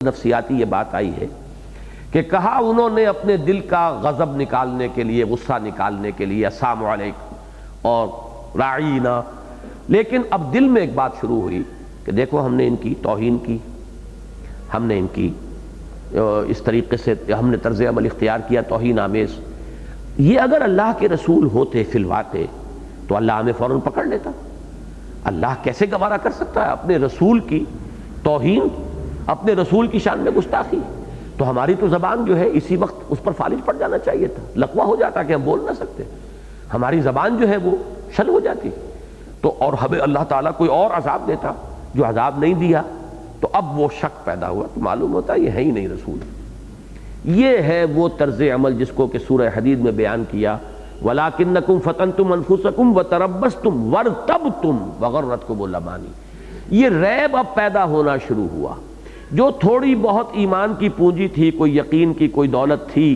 نفسیاتی یہ بات آئی ہے کہ کہا انہوں نے اپنے دل کا غضب نکالنے کے لیے، غصہ نکالنے کے لیے السلام علیکم اور راعینا، لیکن اب دل میں ایک بات شروع ہوئی کہ دیکھو ہم نے ان کی توہین کی، ہم نے ان کی اس طریقے سے ہم نے طرز عمل اختیار کیا توہین آمیز. یہ اگر اللہ کے رسول ہوتے فی الواقع تو اللہ ہمیں فوراً پکڑ لیتا. اللہ کیسے گوارا کر سکتا ہے اپنے رسول کی توہین، اپنے رسول کی شان میں گستاخی؟ تو ہماری تو زبان جو ہے اسی وقت اس پر فالج پڑ جانا چاہیے تھا، لقوہ ہو جاتا کہ ہم بول نہ سکتے، ہماری زبان جو ہے وہ شل ہو جاتی. تو اور ہمیں اللہ تعالیٰ کوئی اور عذاب دیتا جو عذاب نہیں دیا. تو اب وہ شک پیدا ہوا تو معلوم ہوتا ہے یہ ہے ہی نہیں رسول. یہ ہے وہ طرز عمل جس کو کہ سورہ حدید میں بیان کیا، وَلَٰكِنَّكُمْ فَتَنْتُمْ أَنفُسَكُمْ وَتَرَبَّصْتُمْ وَارْتَبْتُمْ وَغَرَّتْكُمُ الْأَمَانِي. یہ ریب اب پیدا ہونا شروع ہوا. جو تھوڑی بہت ایمان کی پونجی تھی، کوئی یقین کی کوئی دولت تھی،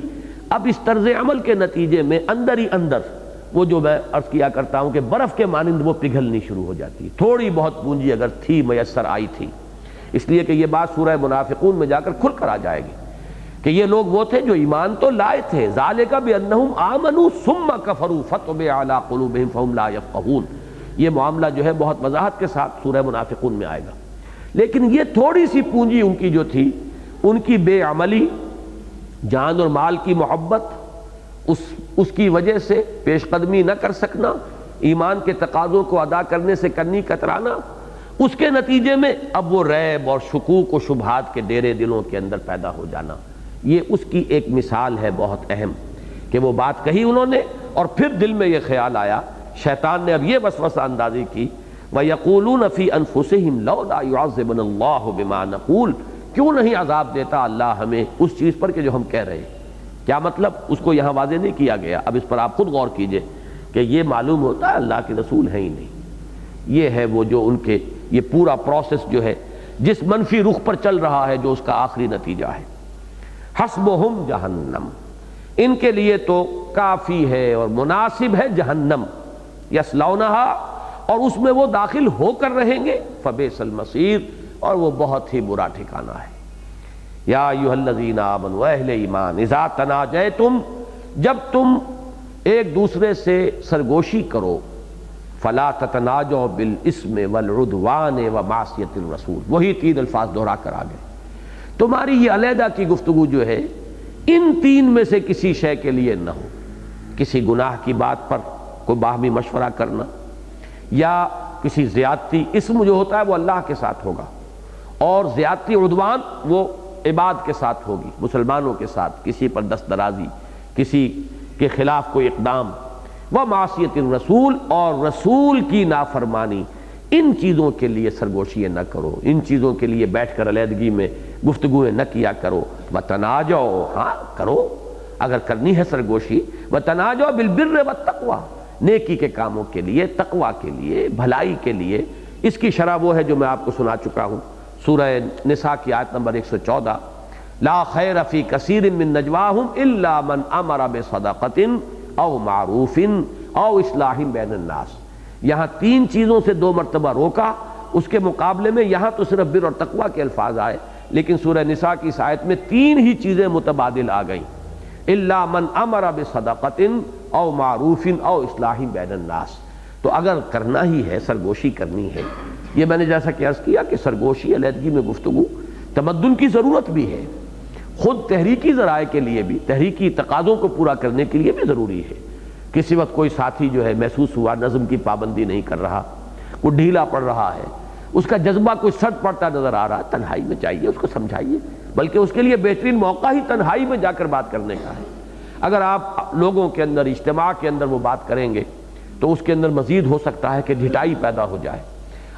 اب اس طرز عمل کے نتیجے میں اندر ہی اندر وہ جو میں عرض کیا کرتا ہوں کہ برف کے مانند وہ پگھلنی شروع ہو جاتی ہے. تھوڑی بہت پونجی اگر تھی میسر آئی تھی، اس لیے کہ یہ بات سورہ منافقون میں جا کر کھل کر آ جائے گی کہ یہ لوگ وہ تھے جو ایمان تو لائے تھے، ذالک بانہم آمنوا ثم کفروا فطبع علی قلوبہم فہم لا یفقہون. یہ معاملہ جو ہے بہت وضاحت کے ساتھ سورہ منافقون میں آئے گا. لیکن یہ تھوڑی سی پونجی ان کی جو تھی، ان کی بے عملی، جان اور مال کی محبت، اس کی وجہ سے پیش قدمی نہ کر سکنا، ایمان کے تقاضوں کو ادا کرنے سے کنی کترانا، اس کے نتیجے میں اب وہ ریب اور شکوک و شبہات کے ڈیرے دلوں کے اندر پیدا ہو جانا. یہ اس کی ایک مثال ہے بہت اہم کہ وہ بات کہی انہوں نے اور پھر دل میں یہ خیال آیا، شیطان نے اب یہ وسوسہ اندازی کی، وَيَقُولُونَ فِي أَنفُسِهِمْ لَوْلَا يُعَذِّبُنَا اللَّهُ بِمَا نَقُولُ. کیوں نہیں عذاب دیتا اللہ ہمیں اس چیز پر کہ جو ہم کہہ رہے ہیں. کیا مطلب؟ اس کو یہاں واضح نہیں کیا گیا. اب اس پر آپ خود غور کیجئے کہ یہ معلوم ہوتا ہے اللہ کے رسول ہیں ہی نہیں. یہ ہے وہ جو ان کے یہ پورا پروسیس جو ہے جس منفی رخ پر چل رہا ہے، جو اس کا آخری نتیجہ ہے. حسبہم جہنم، ان کے لیے تو کافی ہے اور مناسب ہے جہنم، یصلونہا، اور اس میں وہ داخل ہو کر رہیں گے، فبئس المصیر، اور وہ بہت ہی برا ٹھکانہ ہے. یا ایھا الذین آمنوا، اہل ایمان، اذا تناجیتم، جب تم ایک دوسرے سے سرگوشی کرو، فلا تتناجوا بالاسم والعدوان ومعصیۃ الرسول. وہی تین الفاظ دہرا کر آ گئے. تمہاری یہ علیحدہ کی گفتگو جو ہے ان تین میں سے کسی شے کے لیے نہ ہو. کسی گناہ کی بات پر کوئی باہمی مشورہ کرنا، یا کسی زیادتی، اسم جو ہوتا ہے وہ اللہ کے ساتھ ہوگا، اور زیادتی عدوان وہ عباد کے ساتھ ہوگی، مسلمانوں کے ساتھ کسی پر دست درازی، کسی کے خلاف کوئی اقدام، ومعصیۃ الرسول، اور رسول کی نافرمانی. ان چیزوں کے لیے سرگوشیاں نہ کرو، ان چیزوں کے لیے بیٹھ کر علیحدگی میں گفتگویں نہ کیا کرو. وتناجوا، ہاں کرو اگر کرنی ہے سرگوشی، وتناجوا بالبر والتقوی، نیکی کے کاموں کے لیے، تقوی کے لیے، بھلائی کے لیے. اس کی شرح وہ ہے جو میں آپ کو سنا چکا ہوں، سورہ نساء کی آیت نمبر 114، لا خیر فی کثیر من نجواہم الا من امر بصدقۃ او معروف او اصلاح بین الناس. یہاں تین چیزوں سے 2 مرتبہ روکا، اس کے مقابلے میں یہاں تو صرف بر اور تقوی کے الفاظ آئے، لیکن سورہ نساء کی اس آیت میں 3 ہی چیزیں متبادل آ گئیں، الا من امر بصدقۃ او معروف او اصلاح بین الناس. تو اگر کرنا ہی ہے، سرگوشی کرنی ہے، یہ میں نے جیسا کہ عرض کیا کہ سرگوشی، علیحدگی میں گفتگو تمدن کی ضرورت بھی ہے، خود تحریکی ذرائع کے لیے بھی، تحریکی تقاضوں کو پورا کرنے کے لیے بھی ضروری ہے. کسی وقت کوئی ساتھی جو ہے محسوس ہوا نظم کی پابندی نہیں کر رہا، وہ ڈھیلا پڑ رہا ہے، اس کا جذبہ کوئی سٹ پڑتا نظر آ رہا، تنہائی میں چاہیے اس کو سمجھائیے، بلکہ اس کے لیے بہترین موقع ہی تنہائی میں جا کر بات کرنے کا ہے. اگر آپ لوگوں کے اندر، اجتماع کے اندر وہ بات کریں گے تو اس کے اندر مزید ہو سکتا ہے کہ ڈھٹائی پیدا ہو جائے.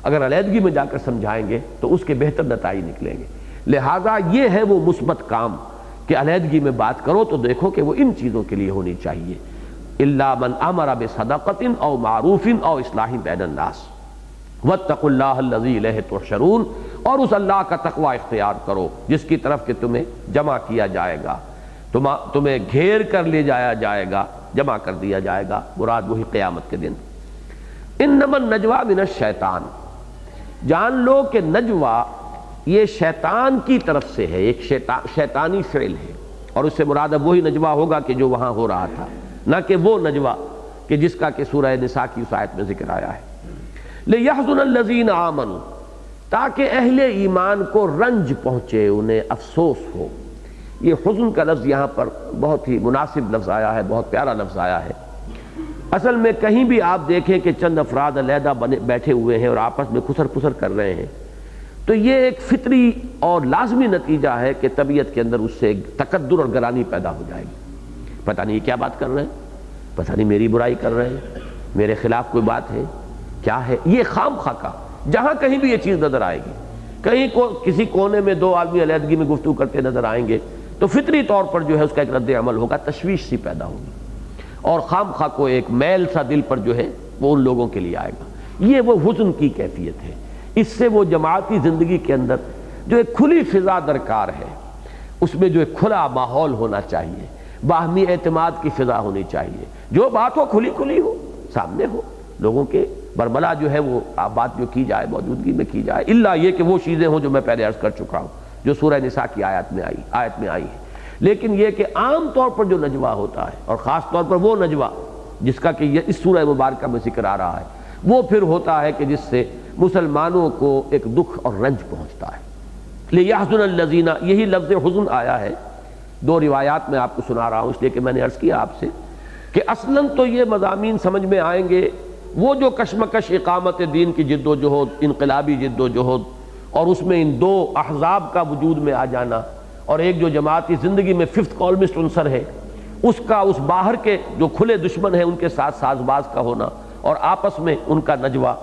اگر علیحدگی میں جا کر سمجھائیں گے تو اس کے بہتر نتائج نکلیں گے. لہٰذا یہ ہے وہ مثبت کام کہ علیحدگی میں بات کرو تو دیکھو کہ وہ ان چیزوں کے لیے ہونی چاہیے، الا من امر بصدقۃ او معروف او اصلاح بین الناس. واتقوا اللہ الذی الیہ تحشرون، اور اس اللہ کا تقوی اختیار کرو جس کی طرف کہ تمہیں جمع کیا جائے گا، تمہیں گھیر کر لے جایا جائے گا، جمع کر دیا جائے گا. مراد وہی قیامت کے دن. انما النجوى من الشیطان، جان لو کہ نجوہ یہ شیطان کی طرف سے ہے، ایک شیطانی فعل ہے، اور اس سے مراد اب وہی نجوہ ہوگا کہ جو وہاں ہو رہا تھا، نہ کہ وہ نجوہ کہ جس کا کہ سورہ نساء کی اس آیت میں ذکر آیا ہے۔ لِيَحْزُنَ الَّذِينَ آمَنُوا، تاکہ اہل ایمان کو رنج پہنچے، انہیں افسوس ہو۔ یہ حزن کا لفظ یہاں پر بہت ہی مناسب لفظ آیا ہے، بہت پیارا لفظ آیا ہے۔ اصل میں کہیں بھی آپ دیکھیں کہ چند افراد علیحدہ بیٹھے ہوئے ہیں اور آپس میں خسر پسر کر رہے ہیں، تو یہ ایک فطری اور لازمی نتیجہ ہے کہ طبیعت کے اندر اس سے ایک تکدر اور گرانی پیدا ہو جائے گی۔ پتہ نہیں یہ کیا بات کر رہے ہیں، پتہ نہیں میری برائی کر رہے ہیں، میرے خلاف کوئی بات ہے، کیا ہے یہ خام خواہ کا، جہاں کہیں بھی یہ چیز نظر آئے گی، کہیں کسی کونے میں دو آدمی علیحدگی میں گفتگو کرتے نظر آئیں گے تو فطری طور پر جو ہے اس کا ایک رد عمل ہوگا، تشویش سی پیدا ہوگی، اور خام خواہ کو ایک میل سا دل پر جو ہے وہ ان لوگوں کے لیے آئے گا۔ یہ وہ حزن کی کیفیت ہے۔ اس سے وہ جماعتی زندگی کے اندر جو ایک کھلی فضا درکار ہے، اس میں جو ایک کھلا ماحول ہونا چاہیے، باہمی اعتماد کی فضا ہونی چاہیے، جو بات ہو کھلی کھلی ہو، سامنے ہو، لوگوں کے برملا جو ہے وہ بات جو کی جائے موجودگی میں کی جائے، الا یہ کہ وہ چیزیں ہوں جو میں پہلے عرض کر چکا ہوں جو سورہ نساء کی آیت میں آئی ہے۔ لیکن یہ کہ عام طور پر جو نجوہ ہوتا ہے، اور خاص طور پر وہ نجوہ جس کا کہ اس سورہ مبارکہ میں ذکر آ رہا ہے، وہ پھر ہوتا ہے کہ جس سے مسلمانوں کو ایک دکھ اور رنج پہنچتا ہے۔ لِيَحْزُنَ الَّذِينَ، یہی لفظ حزن آیا ہے، دو روایات میں آپ کو سنا رہا ہوں اس لیے کہ میں نے عرض کیا آپ سے کہ اصلاً تو یہ مضامین سمجھ میں آئیں گے وہ جو کشمکش اقامت دین کی جد و جہد، انقلابی جد و جہد، اور اس میں ان دو احزاب کا وجود میں آ جانا، اور ایک جو جماعتی زندگی میں ففتھ کالمسٹ عنصر ہے اس کا اس باہر کے جو کھلے دشمن ہیں ان کے ساتھ ساز باز کا ہونا، اور آپس میں ان کا نجوہ،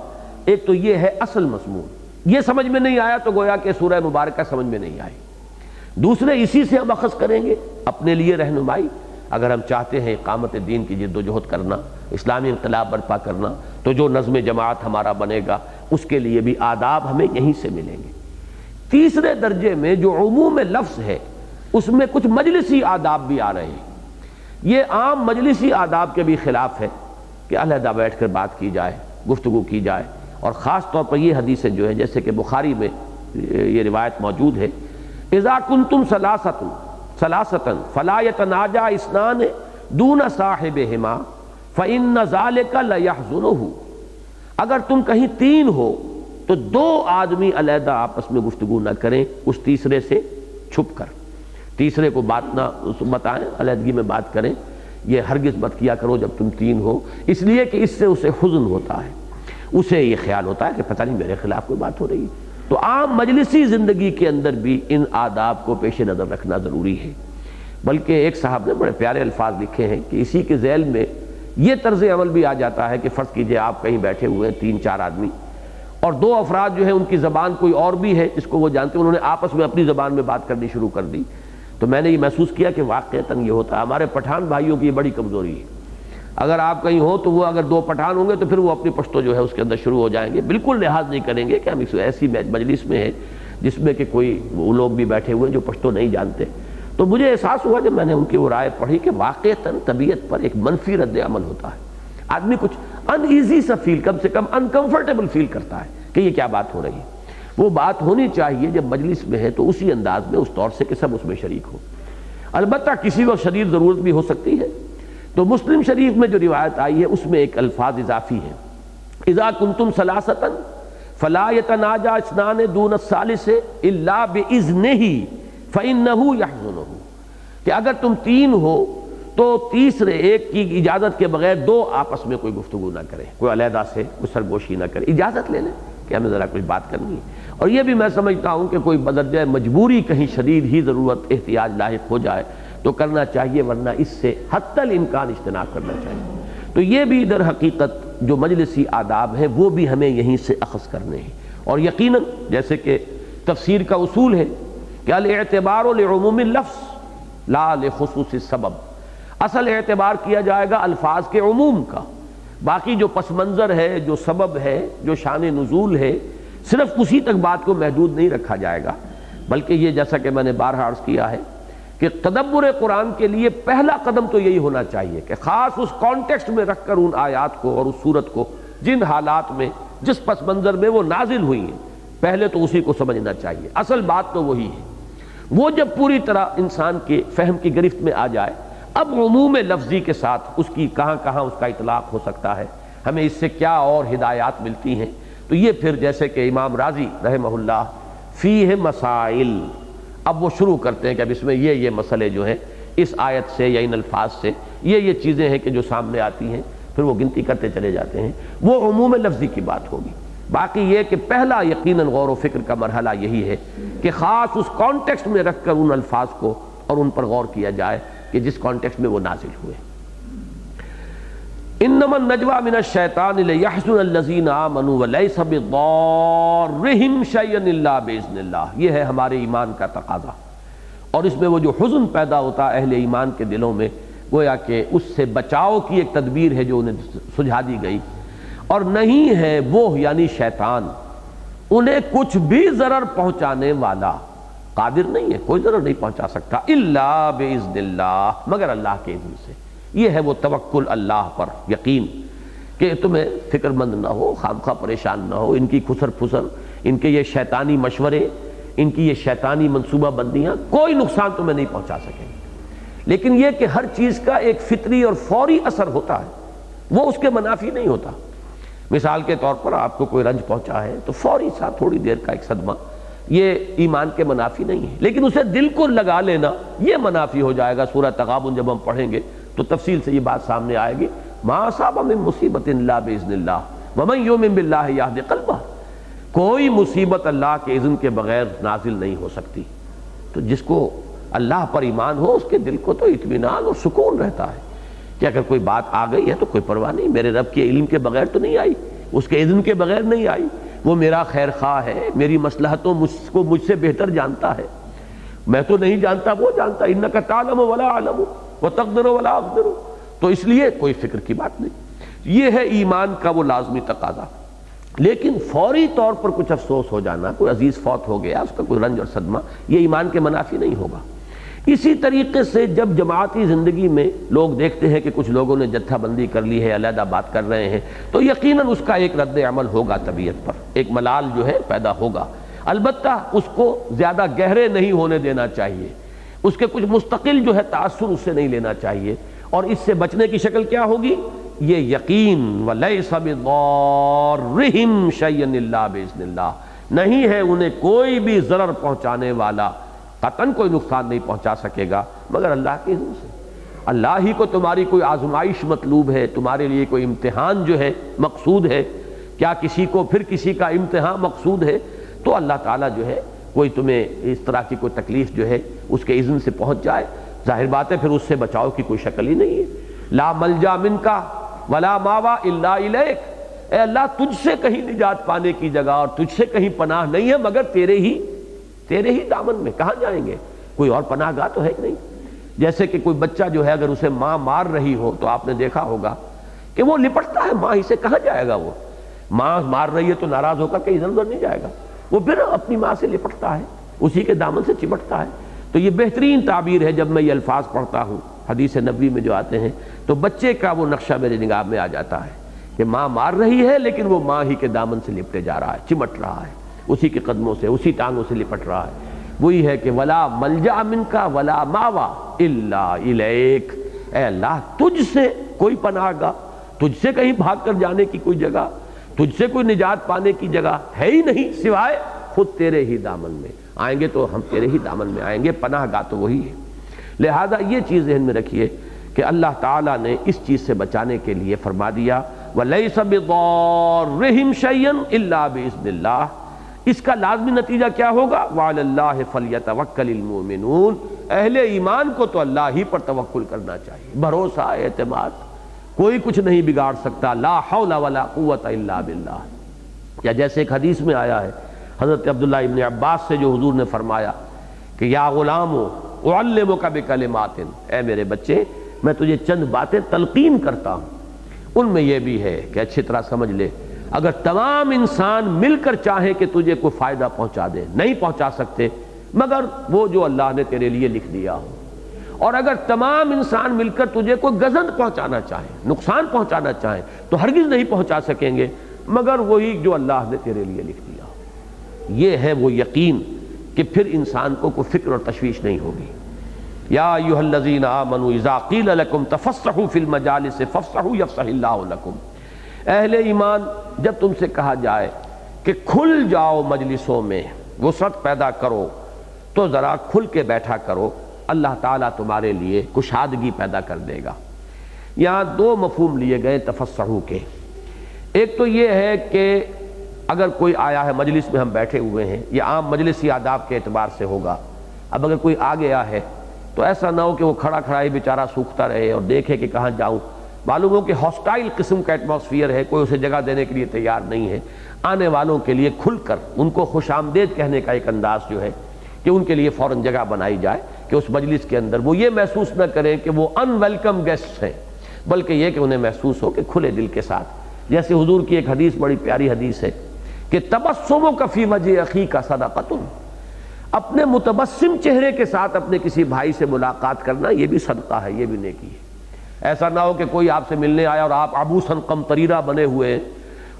ایک تو یہ ہے اصل مضمون، یہ سمجھ میں نہیں آیا تو گویا کہ سورہ مبارکہ سمجھ میں نہیں آئی۔ دوسرے اسی سے ہم اخذ کریں گے اپنے لیے رہنمائی، اگر ہم چاہتے ہیں اقامت دین کی جد و جہد کرنا، اسلامی انقلاب برپا کرنا، تو جو نظم جماعت ہمارا بنے گا اس کے لیے بھی آداب ہمیں یہیں سے ملیں گے۔ تیسرے درجے میں جو عموم لفظ ہے اس میں کچھ مجلسی آداب بھی آ رہے ہیں۔ یہ عام مجلسی آداب کے بھی خلاف ہے کہ علیحدہ بیٹھ کر بات کی جائے، گفتگو کی جائے، اور خاص طور پر یہ حدیثیں جو ہے جیسے کہ بخاری میں یہ روایت موجود ہے، اذا کنتم ثلاثۃ فلا يتناجى اثنان دون صاحبہما فإن ذلك ليحزنه، اگر تم کہیں تین ہو تو دو آدمی علیحدہ آپس میں گفتگو نہ کریں اس تیسرے سے چھپ کر، تیسرے کو بات نہ بتائیں، علیحدگی میں بات کریں، یہ ہرگز مت کیا کرو جب تم تین ہو، اس لیے کہ اس سے اسے حزن ہوتا ہے، اسے یہ خیال ہوتا ہے کہ پتہ نہیں میرے خلاف کوئی بات ہو رہی ہے۔ تو عام مجلسی زندگی کے اندر بھی ان آداب کو پیش نظر رکھنا ضروری ہے۔ بلکہ ایک صاحب نے بڑے پیارے الفاظ لکھے ہیں کہ اسی کے ذیل میں یہ طرز عمل بھی آ جاتا ہے کہ فرض کیجئے آپ کہیں بیٹھے ہوئے ہیں، تین چار آدمی، اور دو افراد جو ہیں ان کی زبان کوئی اور بھی ہے جس کو وہ جانتے ہیں، انہوں نے آپس میں اپنی زبان میں بات کرنی شروع کر دی، تو میں نے یہ محسوس کیا کہ واقعتاً یہ ہوتا ہے۔ ہمارے پٹھان بھائیوں کی یہ بڑی کمزوری ہے، اگر آپ کہیں ہو تو وہ اگر دو پٹھان ہوں گے تو پھر وہ اپنی پشتو جو ہے اس کے اندر شروع ہو جائیں گے، بالکل لحاظ نہیں کریں گے کہ ہم اس ایسی مجلس میں ہیں جس میں کہ کوئی وہ لوگ بھی بیٹھے ہوئے جو پشتو نہیں جانتے۔ تو مجھے احساس ہوا جب میں نے ان کی وہ رائے پڑھی کہ واقعتاً طبیعت پر ایک منفی رد عمل ہوتا ہے، آدمی کچھ ان ایزی سا فیل، کم سے کم انکمفرٹیبل فیل کرتا ہے کہ یہ کیا بات ہو رہی ہے۔ وہ بات ہونی چاہیے جب مجلس میں ہے تو اسی انداز میں، اس طور سے کہ سب اس میں شریک ہو، البتہ کسی کو شدید ضرورت بھی ہو سکتی ہے۔ تو مسلم شریف میں جو روایت آئی ہے اس میں ایک الفاظ اضافی ہے، اذا کنتم ثلاثۃ فلا يتناجى اثنان دون الثالث الا باذنہ فانہ یحزنہ، کہ اگر تم تین ہو تو تیسرے ایک کی اجازت کے بغیر دو آپس میں کوئی گفتگو نہ کریں، کوئی علیحدہ سے کوئی سرگوشی نہ کرے، اجازت لے لیں کہ ہمیں ذرا کچھ بات کرنی ہے۔ اور یہ بھی میں سمجھتا ہوں کہ کوئی بدرجہ مجبوری کہیں شدید ہی ضرورت احتیاج لاحق ہو جائے تو کرنا چاہیے، ورنہ اس سے حتی الامکان اجتناب کرنا چاہیے۔ تو یہ بھی در حقیقت جو مجلسی آداب ہیں وہ بھی ہمیں یہیں سے اخذ کرنے ہیں، اور یقیناً جیسے کہ تفسیر کا اصول ہے کہ الاعتبار لعموم اللفظ لا لخصوص السبب، اصل اعتبار کیا جائے گا الفاظ کے عموم کا، باقی جو پس منظر ہے، جو سبب ہے، جو شان نزول ہے، صرف اسی تک بات کو محدود نہیں رکھا جائے گا، بلکہ یہ جیسا کہ میں نے بارہا عرض کیا ہے کہ تدبر قرآن کے لیے پہلا قدم تو یہی ہونا چاہیے کہ خاص اس کانٹیکسٹ میں رکھ کر ان آیات کو اور اس صورت کو جن حالات میں جس پس منظر میں وہ نازل ہوئی ہیں، پہلے تو اسی کو سمجھنا چاہیے، اصل بات تو وہی ہے۔ وہ جب پوری طرح انسان کے فہم کی گرفت میں آ جائے، اب عموم لفظی کے ساتھ اس کی کہاں کہاں اس کا اطلاق ہو سکتا ہے، ہمیں اس سے کیا اور ہدایات ملتی ہیں، تو یہ پھر جیسے کہ امام راضی رحمہ اللہ فیہ مسائل، اب وہ شروع کرتے ہیں کہ اب اس میں یہ مسئلے جو ہیں اس آیت سے یا ان الفاظ سے یہ چیزیں ہیں کہ جو سامنے آتی ہیں، پھر وہ گنتی کرتے چلے جاتے ہیں۔ وہ عموم لفظی کی بات ہوگی۔ باقی یہ کہ پہلا یقیناً غور و فکر کا مرحلہ یہی ہے کہ خاص اس کانٹیکسٹ میں رکھ کر ان الفاظ کو اور ان پر غور کیا جائے کہ جس کانٹیکسٹ میں وہ نازل ہوئے۔ انما النجوى من الشیطان لیحزن الذین آمنوا ولیس بضارهم شیئا الا باذن اللہ، یہ ہے ہمارے ایمان کا تقاضا، اور اس میں وہ جو حزن پیدا ہوتا ہے اہل ایمان کے دلوں میں، گویا کہ اس سے بچاؤ کی ایک تدبیر ہے جو انہیں سجھا دی گئی، اور نہیں ہے وہ یعنی شیطان انہیں کچھ بھی ضرر پہنچانے والا، قادر نہیں ہے، کوئی ضرر نہیں پہنچا سکتا، الا باذن اللہ، مگر اللہ کے اذن سے۔ یہ ہے وہ توکل اللہ پر، یقین کہ تمہیں فکر مند نہ ہو، خامخواہ پریشان نہ ہو، ان کی خسر پھسر، ان کے یہ شیطانی مشورے، ان کی یہ شیطانی منصوبہ بندیاں کوئی نقصان تمہیں نہیں پہنچا سکیں گے۔ لیکن یہ کہ ہر چیز کا ایک فطری اور فوری اثر ہوتا ہے، وہ اس کے منافی نہیں ہوتا۔ مثال کے طور پر آپ کو کوئی رنج پہنچا ہے تو فوری سا تھوڑی دیر کا ایک صدمہ، یہ ایمان کے منافی نہیں ہے، لیکن اسے دل کو لگا لینا یہ منافی ہو جائے گا۔ سورہ تغابن جب ہم پڑھیں گے تو تفصیل سے یہ بات سامنے آئے گی، ما اصاب من مصیبت الا باذن اللہ ومن یؤمن باللہ یہد قلبہ، کوئی مصیبت اللہ کے اذن کے بغیر نازل نہیں ہو سکتی۔ تو جس کو اللہ پر ایمان ہو اس کے دل کو تو اطمینان اور سکون رہتا ہے کہ اگر کوئی بات آ گئی ہے تو کوئی پرواہ نہیں، میرے رب کے علم کے بغیر تو نہیں آئی، اس کے اذن کے بغیر نہیں آئی، وہ میرا خیر خواہ ہے، میری مصلحتوں کو مجھ سے بہتر جانتا ہے، میں تو نہیں جانتا وہ جانتا، انک تعلم ولا اعلم وتقدر ولا اقدر، تو اس لیے کوئی فکر کی بات نہیں۔ یہ ہے ایمان کا وہ لازمی تقاضا۔ لیکن فوری طور پر کچھ افسوس ہو جانا، کوئی عزیز فوت ہو گیا، اس کا کوئی رنج اور صدمہ، یہ ایمان کے منافی نہیں ہوگا۔ اسی طریقے سے جب جماعتی زندگی میں لوگ دیکھتے ہیں کہ کچھ لوگوں نے جتھا بندی کر لی ہے، علیحدہ بات کر رہے ہیں، تو یقیناً اس کا ایک رد عمل ہوگا طبیعت پر، ایک ملال جو ہے پیدا ہوگا، البتہ اس کو زیادہ گہرے نہیں ہونے دینا چاہیے، اس کے کچھ مستقل جو ہے تاثر اس سے نہیں لینا چاہیے، اور اس سے بچنے کی شکل کیا ہوگی؟ یہ یقین وَلَيْسَ بِضَارِّهِمْ شَيْئًا إِلَّا بِإِذْنِ اللَّهِ، نہیں ہے انہیں کوئی بھی ضرر پہنچانے والا، قطعاً کوئی نقصان نہیں پہنچا سکے گا مگر اللہ کے اذن سے۔ اللہ ہی کو تمہاری کوئی آزمائش مطلوب ہے، تمہارے لیے کوئی امتحان جو ہے مقصود ہے، کیا کسی کو پھر کسی کا امتحان مقصود ہے، تو اللہ تعالیٰ جو ہے کوئی تمہیں اس طرح کی کوئی تکلیف جو ہے اس کے اذن سے پہنچ جائے، ظاہر بات ہے پھر اس سے بچاؤ کی کوئی شکل ہی نہیں ہے۔ لا ملجا منکا ولا ماوا الا الیک، اے اللہ تجھ سے کہیں نجات پانے کی جگہ اور تجھ سے کہیں پناہ نہیں ہے مگر تیرے ہی دامن میں، کہاں جائیں گے؟ کوئی اور پناہ گاہ تو ہے کہ نہیں؟ جیسے کہ کوئی بچہ جو ہے اگر اسے ماں مار رہی ہو تو آپ نے دیکھا ہوگا کہ وہ لپٹتا ہے ماں ہی سے، کہاں جائے گا؟ وہ ماں مار رہی ہے تو ناراض ہو کر کہیں ادھر ادھر نہیں جائے گا، وہ پھر اپنی ماں سے لپٹتا ہے، اسی کے دامن سے چمٹتا ہے۔ تو یہ بہترین تعبیر ہے، جب میں یہ الفاظ پڑھتا ہوں حدیث نبوی میں جو آتے ہیں تو بچے کا وہ نقشہ میرے نگاہ میں آ جاتا ہے کہ ماں مار رہی ہے لیکن وہ ماں ہی کے دامن سے لپٹے جا رہا ہے، چمٹ رہا ہے، اسی کے قدموں سے، اسی ٹانگوں سے لپٹ رہا ہے۔ وہی ہے کہ ولا ملجا منکا ولا ماوا الا الیک، اے اللہ تجھ سے کوئی پناہ گاہ، تجھ سے کہیں بھاگ کر جانے کی کوئی جگہ، تجھ سے کوئی نجات پانے کی جگہ ہے ہی نہیں سوائے خود تیرے ہی دامن میں، آئیں گے تو ہم تیرے ہی دامن میں آئیں گے، پناہ گاہ تو وہی ہے۔ لہذا یہ چیز ذہن میں رکھیے کہ اللہ تعالیٰ نے اس چیز سے بچانے کے لیے فرما دیا وَلَيْسَ بِضَارِّهِمْ شَيْئًا إِلَّا بِإِذْنِ اللَّهِ، اس کا لازمی نتیجہ کیا ہوگا؟ وَعَلَى اللَّهِ فَلْيَتَوَكَّلِ الْمُؤْمِنُونَ، اہل ایمان کو تو اللہ ہی پر توکل کرنا چاہیے، بھروسہ، اعتماد، کوئی کچھ نہیں بگاڑ سکتا، لا حول ولا قوت الا باللہ۔ یا جیسے ایک حدیث میں آیا ہے حضرت عبداللہ ابن عباس سے، جو حضور نے فرمایا کہ یا غلام اعلمک بکلمات، اے میرے بچے میں تجھے چند باتیں تلقین کرتا ہوں، ان میں یہ بھی ہے کہ اچھی طرح سمجھ لے، اگر تمام انسان مل کر چاہیں کہ تجھے کوئی فائدہ پہنچا دے نہیں پہنچا سکتے مگر وہ جو اللہ نے تیرے لیے لکھ دیا ہو، اور اگر تمام انسان مل کر تجھے کوئی گزند پہنچانا چاہیں، نقصان پہنچانا چاہیں تو ہرگز نہیں پہنچا سکیں گے مگر وہی جو اللہ نے تیرے لیے لکھ دیا ہو۔ یہ ہے وہ یقین کہ پھر انسان کو کوئی فکر اور تشویش نہیں ہوگی۔ یا ایھا الذین آمنوا اذا قیل لکم تفسحوا فی المجالس فافسحوا یفسح اللہ لکم، اہل ایمان جب تم سے کہا جائے کہ کھل جاؤ مجلسوں میں، وسعت پیدا کرو، تو ذرا کھل کے بیٹھا کرو، اللہ تعالیٰ تمہارے لیے کشادگی پیدا کر دے گا۔ یہاں دو مفہوم لیے گئے تفسحوا کے۔ ایک تو یہ ہے کہ اگر کوئی آیا ہے مجلس میں، ہم بیٹھے ہوئے ہیں، یہ عام مجلسی آداب کے اعتبار سے ہوگا، اب اگر کوئی آ گیا ہے تو ایسا نہ ہو کہ وہ کھڑا کھڑا ہی بیچارہ سوکھتا رہے اور دیکھے کہ کہاں جاؤں، معلوم ہو کہ ہاسٹائل قسم کا ایٹماسفیئر ہے، کوئی اسے جگہ دینے کے لیے تیار نہیں ہے۔ آنے والوں کے لیے کھل کر ان کو خوش آمدید کہنے کا ایک انداز جو ہے کہ ان کے لیے فوراً جگہ بنائی جائے کہ اس مجلس کے اندر وہ یہ محسوس نہ کریں کہ وہ ان ویلکم گیسٹ ہیں، بلکہ یہ کہ انہیں محسوس ہو کہ کھلے دل کے ساتھ، جیسے حضور کی ایک حدیث بڑی پیاری حدیث ہے کہ تبسمک فی وجہ اخیک صدقۃ، اپنے متبسم چہرے کے ساتھ اپنے کسی بھائی سے ملاقات کرنا یہ بھی صدقہ ہے، یہ بھی نیکی ہے۔ ایسا نہ ہو کہ کوئی آپ سے ملنے آیا اور آپ عبوساً قمطریرہ بنے ہوئے ہیں،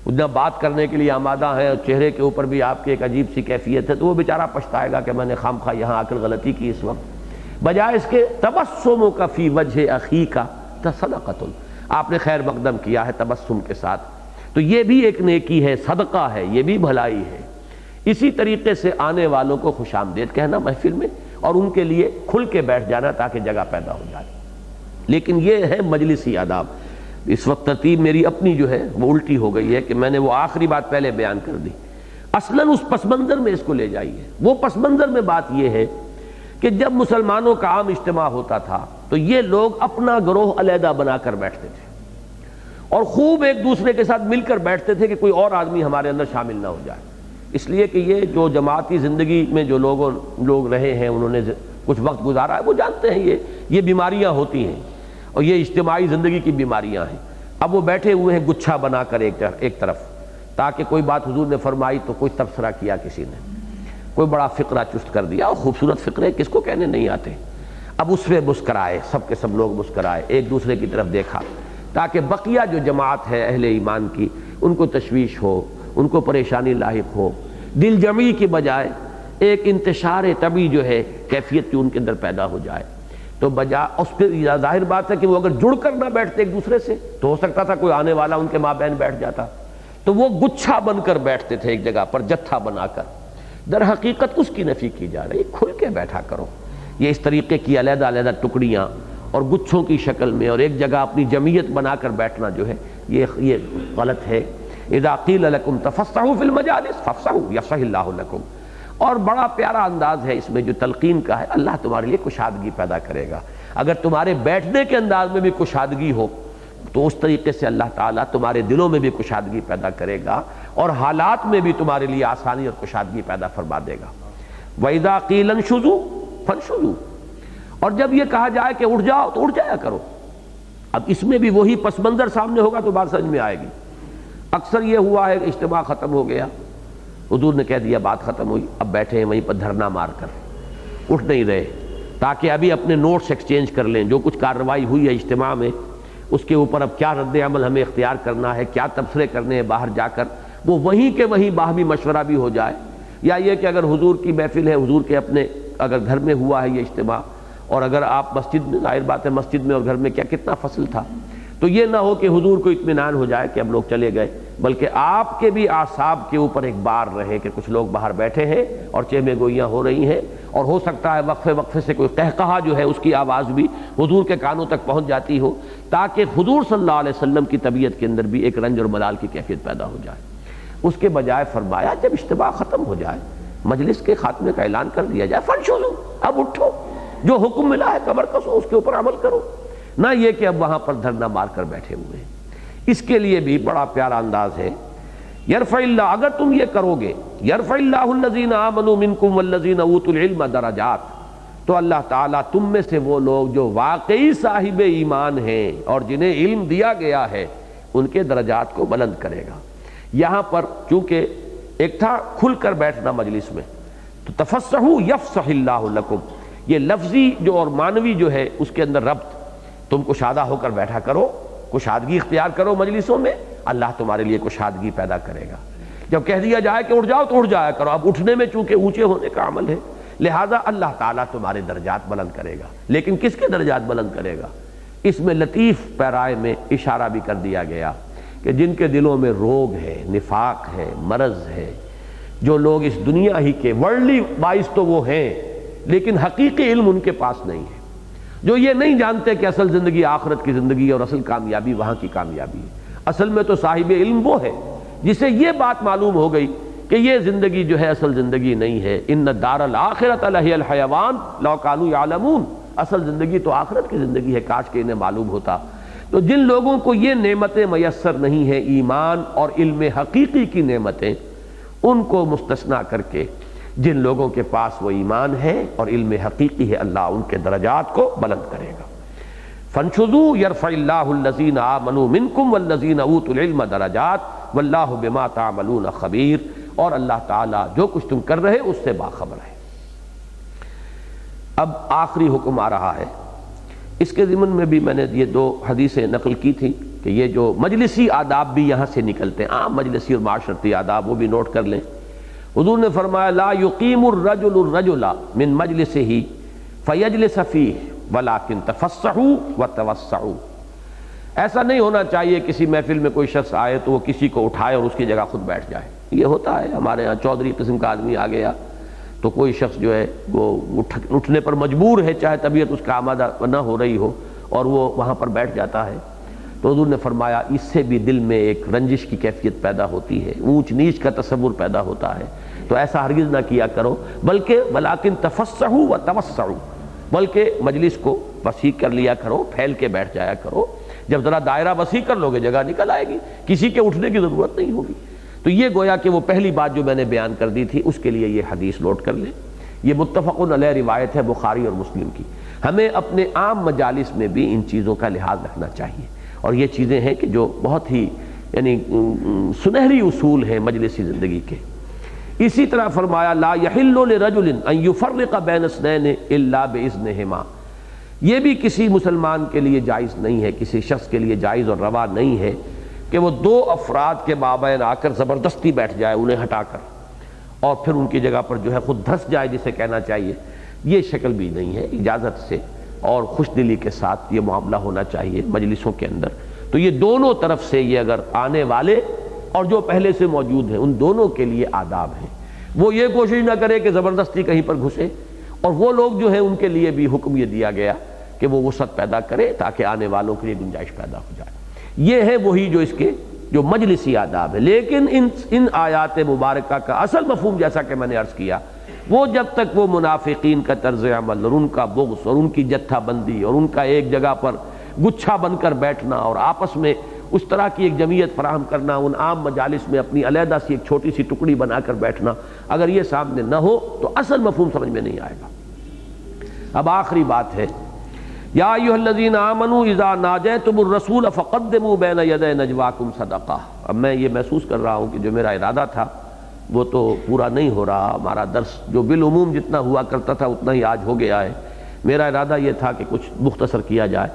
نہ بات کرنے کے لیے آمادہ ہیں، اور چہرے کے اوپر بھی آپ کی ایک عجیب سی کیفیت ہے، تو وہ بیچارہ پچھتائے گا کہ میں نے خامخواہ یہاں آ کر غلطی کی اس وقت، بجائے اس کے تبسمک فی وجہ اخیک صدقۃ، آپ نے خیر مقدم کیا ہے تبسم کے ساتھ، تو یہ بھی ایک نیکی ہے، صدقہ ہے، یہ بھی بھلائی ہے۔ اسی طریقے سے آنے والوں کو خوش آمدید کہنا محفل میں، اور ان کے لیے کھل کے بیٹھ جانا تاکہ جگہ پیدا ہو جائے۔ لیکن یہ ہے مجلسی آداب۔ اس وقت ترتیب میری اپنی جو ہے وہ الٹی ہو گئی ہے کہ میں نے وہ آخری بات پہلے بیان کر دی۔ اصلاً اس پس منظر میں اس کو لے جائیے۔ وہ پس منظر میں بات یہ ہے کہ جب مسلمانوں کا عام اجتماع ہوتا تھا تو یہ لوگ اپنا گروہ علیحدہ بنا کر بیٹھتے تھے اور خوب ایک دوسرے کے ساتھ مل کر بیٹھتے تھے کہ کوئی اور آدمی ہمارے اندر شامل نہ ہو جائے، اس لیے کہ یہ جو جماعتی زندگی میں جو لوگ رہے ہیں، انہوں نے کچھ وقت گزارا ہے، وہ جانتے ہیں یہ بیماریاں ہوتی ہیں اور یہ اجتماعی زندگی کی بیماریاں ہیں۔ اب وہ بیٹھے ہوئے ہیں گچھا بنا کر ایک طرف، تاکہ کوئی بات حضور نے فرمائی تو کوئی تبصرہ کیا کسی نے، کوئی بڑا فقرہ چست کر دیا، اور خوبصورت فقرے کس کو کہنے نہیں آتے، اب اس پہ مسکرائے، سب کے سب لوگ مسکرائے، ایک دوسرے کی طرف دیکھا، تاکہ بقیہ جو جماعت ہے اہل ایمان کی ان کو تشویش ہو، ان کو پریشانی لاحق ہو، دل جمعی کی بجائے ایک انتشار طبعی جو ہے کیفیت کی ان کے اندر پیدا ہو جائے، تو اس پہ ظاہر بات ہے کہ وہ اگر جڑ کر نہ بیٹھتے ایک دوسرے سے تو ہو سکتا تھا کوئی آنے والا ان کے مابین بیٹھ جاتا، تو وہ گچھا بن کر بیٹھتے تھے ایک جگہ پر، جتھا بنا کر۔ در حقیقت اس کی نفی کی جا رہی، کھل کے بیٹھا کرو۔ یہ اس طریقے کی علیحدہ علیحدہ ٹکڑیاں اور گچھوں کی شکل میں اور ایک جگہ اپنی جمعیت بنا کر بیٹھنا جو ہے یہ غلط ہے۔ اذا قیل لکم تفسحوا فی المجالس فافسحوا یفسح اللہ لکم، اور بڑا پیارا انداز ہے اس میں جو تلقین کا ہے، اللہ تمہارے لیے کشادگی پیدا کرے گا۔ اگر تمہارے بیٹھنے کے انداز میں بھی کشادگی ہو تو اس طریقے سے اللہ تعالیٰ تمہارے دلوں میں بھی کشادگی پیدا کرے گا اور حالات میں بھی تمہارے لیے آسانی اور کشادگی پیدا فرما دے گا۔ وَإِذَا قِيلَ انشُزُوا فَانشُزُوا، اور جب یہ کہا جائے کہ اٹھ جاؤ تو اٹھ جایا کرو۔ اب اس میں بھی وہی پس منظر سامنے ہوگا تو بات سمجھ میں آئے گی۔ اکثر یہ ہوا ہے کہ اجتماع ختم ہو گیا، حضور نے کہہ دیا بات ختم ہوئی، اب بیٹھے ہیں وہیں پر دھرنا مار کر، اٹھ نہیں رہے تاکہ ابھی اپنے نوٹس ایکسچینج کر لیں، جو کچھ کارروائی ہوئی ہے اجتماع میں اس کے اوپر اب کیا رد عمل ہمیں اختیار کرنا ہے، کیا تبصرے کرنے ہیں باہر جا کر، وہ وہیں کے وہیں باہمی مشورہ بھی ہو جائے۔ یا یہ کہ اگر حضور کی محفل ہے، حضور کے اپنے اگر گھر میں ہوا ہے یہ اجتماع، اور اگر آپ مسجد میں، ظاہر بات ہے مسجد میں اور گھر میں کتنا فصل تھا، تو یہ نہ ہو کہ حضور کو اطمینان ہو جائے کہ اب لوگ چلے گئے، بلکہ آپ کے بھی اعصاب کے اوپر ایک بار رہے کہ کچھ لوگ باہر بیٹھے ہیں اور چہمے گوئیاں ہو رہی ہیں، اور ہو سکتا ہے وقفے وقفے سے کوئی قہقہا جو ہے اس کی آواز بھی حضور کے کانوں تک پہنچ جاتی ہو، تاکہ حضور صلی اللہ علیہ وسلم کی طبیعت کے اندر بھی ایک رنج اور ملال کی کیفیت پیدا ہو جائے۔ اس کے بجائے فرمایا جب اجتماع ختم ہو جائے، مجلس کے خاتمے کا اعلان کر دیا جائے، فانشزوا، اب اٹھو، جو حکم ملا ہے کمر کسو، اس کے اوپر عمل کرو، نہ یہ کہ اب وہاں پر دھرنا مار کر بیٹھے ہوئے ہیں۔ اس کے لیے بھی بڑا پیارا انداز ہے، یرفع اللہ، اگر تم یہ کرو گے، یرفع اللہ الذین آمنوا منکم والذین اوتوا العلم درجات، تو اللہ تعالیٰ تم میں سے وہ لوگ جو واقعی صاحب ایمان ہیں اور جنہیں علم دیا گیا ہے ان کے درجات کو بلند کرے گا۔ یہاں پر چونکہ ایک تھا کھل کر بیٹھنا مجلس میں، تو تفسحوا یفسح اللہ لکم، یہ لفظی جو اور معنوی جو ہے اس کے اندر ربط، تم کشادہ ہو کر بیٹھا کرو، کشادگی اختیار کرو مجلسوں میں، اللہ تمہارے لیے کشادگی پیدا کرے گا۔ جب کہہ دیا جائے کہ اٹھ جاؤ تو اٹھ جایا کرو. اب اٹھنے میں چونکہ اونچے ہونے کا عمل ہے لہٰذا اللہ تعالیٰ تمہارے درجات بلند کرے گا. لیکن کس کے درجات بلند کرے گا؟ اس میں لطیف پیرائے میں اشارہ بھی کر دیا گیا کہ جن کے دلوں میں روگ ہے، نفاق ہے، مرض ہے، جو لوگ اس دنیا ہی کے ورلڈلی باعث تو وہ ہیں لیکن حقیقی علم ان کے پاس نہیں ہے، جو یہ نہیں جانتے کہ اصل زندگی آخرت کی زندگی اور اصل کامیابی وہاں کی کامیابی ہے. اصل میں تو صاحب علم وہ ہے جسے یہ بات معلوم ہو گئی کہ یہ زندگی جو ہے اصل زندگی نہیں ہے. ان الدار الآخرۃ لہی الحیوان لو کانوا یعلمون، اصل زندگی تو آخرت کی زندگی ہے، کاش کہ انہیں معلوم ہوتا. تو جن لوگوں کو یہ نعمتیں میسر نہیں ہیں، ایمان اور علم حقیقی کی نعمتیں، ان کو مستثنا کر کے جن لوگوں کے پاس وہ ایمان ہے اور علم حقیقی ہے اللہ ان کے درجات کو بلند کرے گا. فانشزوا یرفع اللہ الذین آمنوا منکم والذین اوتوا العلم درجات واللہ بما تعملون خبیر. اور اللہ تعالیٰ جو کچھ تم کر رہے اس سے باخبر ہے. اب آخری حکم آ رہا ہے. اس کے ضمن میں بھی میں نے یہ 2 حدیثیں نقل کی تھیں کہ یہ جو مجلسی آداب بھی یہاں سے نکلتے ہیں، عام مجلسی اور معاشرتی آداب، وہ بھی نوٹ کر لیں. حضور نے فرمایا لا یقیم الرجل الرجل من مجلسہ فیجلس فیہ ولکن تفصحوا وتوسعوا. ایسا نہیں ہونا چاہیے کسی محفل میں کوئی شخص آئے تو وہ کسی کو اٹھائے اور اس کی جگہ خود بیٹھ جائے. یہ ہوتا ہے ہمارے ہاں، چودھری قسم کا آدمی آ گیا تو کوئی شخص جو ہے وہ اٹھنے پر مجبور ہے، چاہے طبیعت اس کا آمادہ نہ ہو رہی ہو، اور وہ وہاں پر بیٹھ جاتا ہے. تو حضور نے فرمایا اس سے بھی دل میں ایک رنجش کی کیفیت پیدا ہوتی ہے، اونچ نیچ کا تصور پیدا ہوتا ہے. تو ایسا ہرگز نہ کیا کرو، بلکہ ولیکن تفصحوا وتوسعوا، بلکہ مجلس کو وسیع کر لیا کرو، پھیل کے بیٹھ جایا کرو. جب ذرا دائرہ وسیع کر لو گے جگہ نکل آئے گی، کسی کے اٹھنے کی ضرورت نہیں ہوگی. تو یہ گویا کہ وہ پہلی بات جو میں نے بیان کر دی تھی، اس کے لیے یہ حدیث نوٹ کر لیں. یہ متفق علیہ روایت ہے بخاری اور مسلم کی. ہمیں اپنے عام مجالس میں بھی ان چیزوں کا لحاظ رکھنا چاہیے، اور یہ چیزیں ہیں کہ جو بہت ہی یعنی سنہری اصول ہیں مجلسی زندگی کے. اسی طرح فرمایا لا یحل لرجل ان یفرق بین اثنین الا باذنہما. یہ بھی کسی مسلمان کے لیے جائز نہیں ہے، کسی شخص کے لیے جائز اور روا نہیں ہے کہ وہ 2 افراد کے مابین آ کر زبردستی بیٹھ جائے انہیں ہٹا کر، اور پھر ان کی جگہ پر جو ہے خود دھس جائے جسے کہنا چاہیے. یہ شکل بھی نہیں ہے. اجازت سے اور خوش دلی کے ساتھ یہ معاملہ ہونا چاہیے مجلسوں کے اندر. تو یہ دونوں طرف سے، یہ اگر آنے والے اور جو پہلے سے موجود ہیں، ان دونوں کے لیے آداب ہیں. وہ یہ کوشش نہ کرے کہ زبردستی کہیں پر گھسے، اور وہ لوگ جو ہیں ان کے لیے بھی حکم یہ دیا گیا کہ وہ وسعت پیدا کرے تاکہ آنے والوں کے لیے گنجائش پیدا ہو جائے. یہ ہے وہی جو اس کے جو مجلسی آداب ہے. لیکن ان آیات مبارکہ کا اصل مفہوم جیسا کہ میں نے عرض کیا، وہ جب تک وہ منافقین کا طرز عمل اور ان کا بغض اور ان کی جتھا بندی اور ان کا ایک جگہ پر گچھا بن کر بیٹھنا اور آپس میں اس طرح کی ایک جمعیت فراہم کرنا، ان عام مجالس میں اپنی علیحدہ سی ایک چھوٹی سی ٹکڑی بنا کر بیٹھنا، اگر یہ سامنے نہ ہو تو اصل مفہوم سمجھ میں نہیں آئے گا. اب آخری بات ہے یا ایھا الذین آمنوا اذا ناجیتم الرسول فقدموا بین یدی نجواکم صدقہ. اب میں یہ محسوس کر رہا ہوں کہ جو میرا ارادہ تھا وہ تو پورا نہیں ہو رہا. ہمارا درس جو بالعموم جتنا ہوا کرتا تھا اتنا ہی آج ہو گیا ہے. میرا ارادہ یہ تھا کہ کچھ مختصر کیا جائے،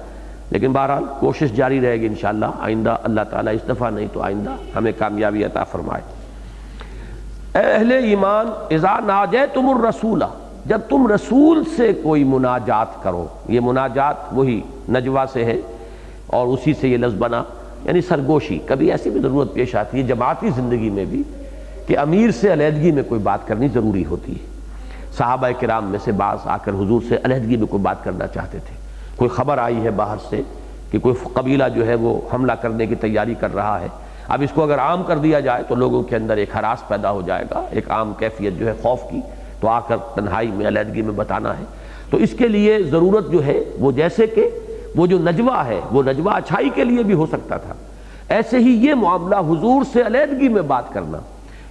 لیکن بہرحال کوشش جاری رہے گی انشاءاللہ. آئندہ اللہ تعالیٰ اس دفعہ نہیں تو آئندہ ہمیں کامیابی عطا فرمائے. اے اہل ایمان، اذا ناجیتم الرسول، جب تم رسول سے کوئی مناجات کرو. یہ مناجات وہی نجوہ سے ہے اور اسی سے یہ لفظ بنا، یعنی سرگوشی. کبھی ایسی بھی ضرورت پیش آتی ہے جماعتی زندگی میں بھی کہ امیر سے علیحدگی میں کوئی بات کرنی ضروری ہوتی ہے. صحابہ کرام میں سے بعض آ کر حضور سے علیحدگی میں کوئی بات کرنا چاہتے تھے. کوئی خبر آئی ہے باہر سے کہ کوئی قبیلہ جو ہے وہ حملہ کرنے کی تیاری کر رہا ہے. اب اس کو اگر عام کر دیا جائے تو لوگوں کے اندر ایک ہراس پیدا ہو جائے گا، ایک عام کیفیت جو ہے خوف کی. تو آ کر تنہائی میں علیحدگی میں بتانا ہے. تو اس کے لیے ضرورت جو ہے وہ جیسے کہ وہ جو نجوہ ہے وہ نجوہ اچھائی کے لیے بھی ہو سکتا تھا، ایسے ہی یہ معاملہ حضور سے علیحدگی میں بات کرنا